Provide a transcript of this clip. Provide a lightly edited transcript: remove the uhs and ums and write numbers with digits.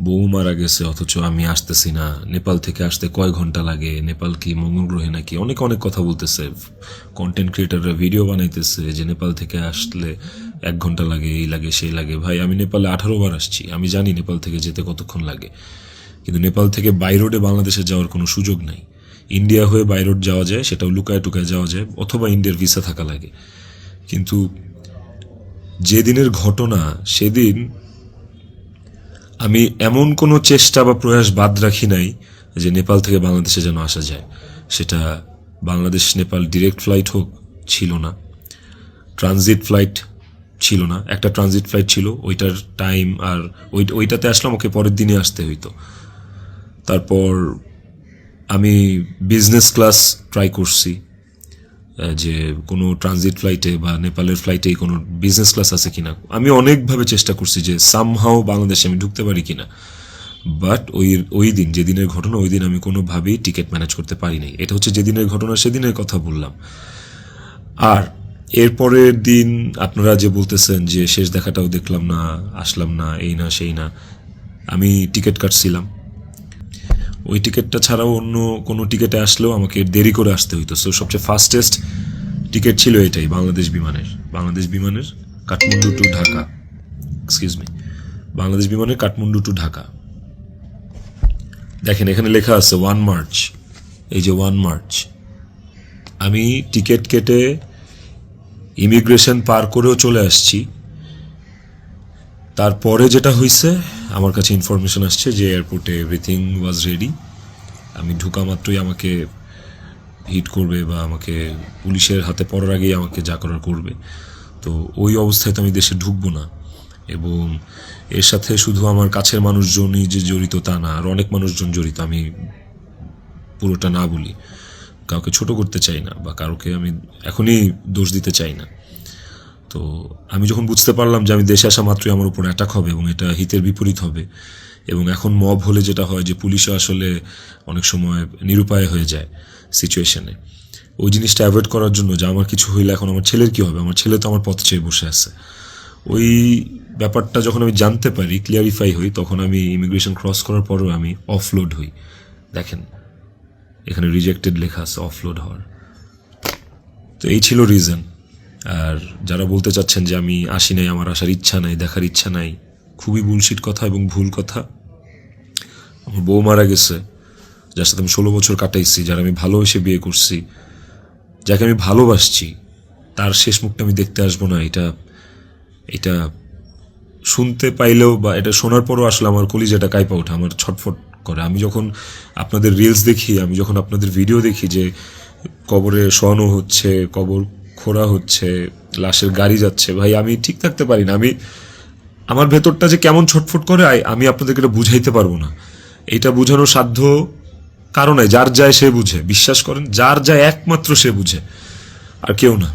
বউ মারা গেছে অথচ আমি আসতেছি না, নেপাল থেকে আসতে কয় ঘন্টা লাগে, নেপাল কি মঙ্গল গ্রহে নাকি, অনেক অনেক কথা বলতেছে। কন্টেন্ট ক্রিয়েটাররা ভিডিও বানাইতেছে যে নেপাল থেকে আসলে 1 ঘন্টা লাগে, এই লাগে সেই লাগে। ভাই আমি নেপালে 18 বার আসছি, আমি জানি নেপাল থেকে যেতে কতক্ষণ লাগে। কিন্তু নেপাল থেকে বাই রোডে বাংলাদেশে যাওয়ার কোনো সুযোগ নাই। ইন্ডিয়া হয়ে বাই রোড যাওয়া যায়, সেটাও লুকায় টুকায় যাওয়া যায়, অথবা ইন্ডিয়ার ভিসা থাকা লাগে। কিন্তু যেদিনের ঘটনা সেদিন আমি এমন কোনো চেষ্টা বা প্রয়াস বাদ রাখি নাই যে নেপাল থেকে বাংলাদেশে যেন আসা যায়। সেটা বাংলাদেশ নেপাল ডিরেক্ট ফ্লাইট হোক, ছিল না। ট্রানজিট ফ্লাইট ছিল না, একটা ট্রানজিট ফ্লাইট ছিল, ওইটার টাইম আর ওইটাতে আসলাম, ওকে পরের দিনে আসতে হইতো। তারপর আমি বিজনেস ক্লাস ট্রাই করছি, যে কোনো ট্রানজিট ফ্লাইটে বা নেপালের ফ্লাইটেই কোনো বিজনেস ক্লাস আছে কিনা। আমি অনেকভাবে চেষ্টা করছি যে সামহাও বাংলাদেশে আমি ঢুকতে পারি কিনা, বাট ওই দিন যেদিনের ঘটনা, ওই দিন আমি কোনোভাবেই টিকিট ম্যানেজ করতে পারি নাই। এটা হচ্ছে যেদিনের ঘটনা, সেদিনের কথা বললাম। আর এরপরের দিন আপনারা যে বলতেছেন যে শেষ দেখাটাও দেখলাম না, আসলাম না, এই না সেই না, আমি টিকিট কাটছিলাম। ওই টিকিটটা ছাড়াও অন্য কোনো টিকিটে আসলেও আমাকে দেরি করে আসতে হইতো। সো সবচেয়ে ফাস্টেস্ট টিকিট ছিল এটাই, বাংলাদেশ বিমানের কাঠমান্ডু টু ঢাকা, বাংলাদেশ বিমানের কাঠমান্ডু টু ঢাকা। দেখেন এখানে লেখা আছে 1 মার্চ, এই যে 1 মার্চ। আমি টিকিট কেটে ইমিগ্রেশন পার করেও চলে আসছি। তারপরে যেটা হয়েছে, আমার কাছে ইনফরমেশন আসছে যে এয়ারপোর্টে এভরিথিং ওয়াজ রেডি। আমি ঢোকা মাত্রই আমাকে হিট করবে বা আমাকে পুলিশের হাতে পড়ার আগেই আমাকে যা করার করবে। তো ওই অবস্থায় তো আমি দেশে ঢুকবো না। এবং এর সাথে শুধু আমার কাছের মানুষজনই যে জড়িত তা না, আর অনেক মানুষজন জড়িত। আমি পুরোটা না বলি, কাউকে ছোট করতে চাই না বা কাউকে আমি এখনই দোষ দিতে চাই না। তো আমি যখন বুঝতে পারলাম যে আমি দেশে আসা মাত্রই আমার উপর অ্যাটাক হবে এবং এটা হিতের বিপরীত হবে, এবং এখন মব হলে যেটা হয় যে পুলিশও আসলে অনেক সময় নিরুপায় হয়ে যায় সিচুয়েশনে, ওই জিনিসটা অ্যাভয়েড করার জন্য যে আমার কিছু হইলে এখন আমার ছেলের কী হবে, আমার ছেলে তো আমার পথ চেয়ে বসে আছে, ওই ব্যাপারটা যখন আমি জানতে পারি, ক্লিয়ারিফাই হই, তখন আমি ইমিগ্রেশন ক্রস করার পরেও আমি অফলোড হই। দেখেন এখানে রিজেক্টেড লেখা আছে, অফলোড হওয়ার। তো এই ছিল রিজন। আর যারা বলতে চাচ্ছেন যে আমি আসি নাই, আমার আসার ইচ্ছা নাই, দেখার ইচ্ছা নাই, খুবই বুলশিট কথা এবং ভুল কথা। আমার বউ মারা গেছে, যার সাথে আমি 16 বছর কাটাইছি, যারা আমি ভালোবেসে বিয়ে করছি, যাকে আমি ভালোবাসছি, তার শেষ মুখটা আমি দেখতে আসবো না, এটা শুনতে পাইলেও বা এটা শোনার পরও আসলে আমার কলিজাটা কাঁপা ওঠে, আমার ছটফট করে। আমি যখন আপনাদের রিলস দেখি, আমি যখন আপনাদের ভিডিও দেখি যে কবরে শোয়ানো হচ্ছে, কবর খোঁড়া হচ্ছে, লাশের গাড়ি যাচ্ছে, ভাই আমি ঠিক থাকতে পারি না। আমার ভেতরটা যে কেমন ছটফট করে আমি আপনাদেরকে এটা বুঝাইতে পারবো না। এটা বুঝানোর সাধ্য কারো নাই, যার যায় সে বুঝে। বিশ্বাস করেন, যার যায় একমাত্র সে বুঝে, আর কেউ না।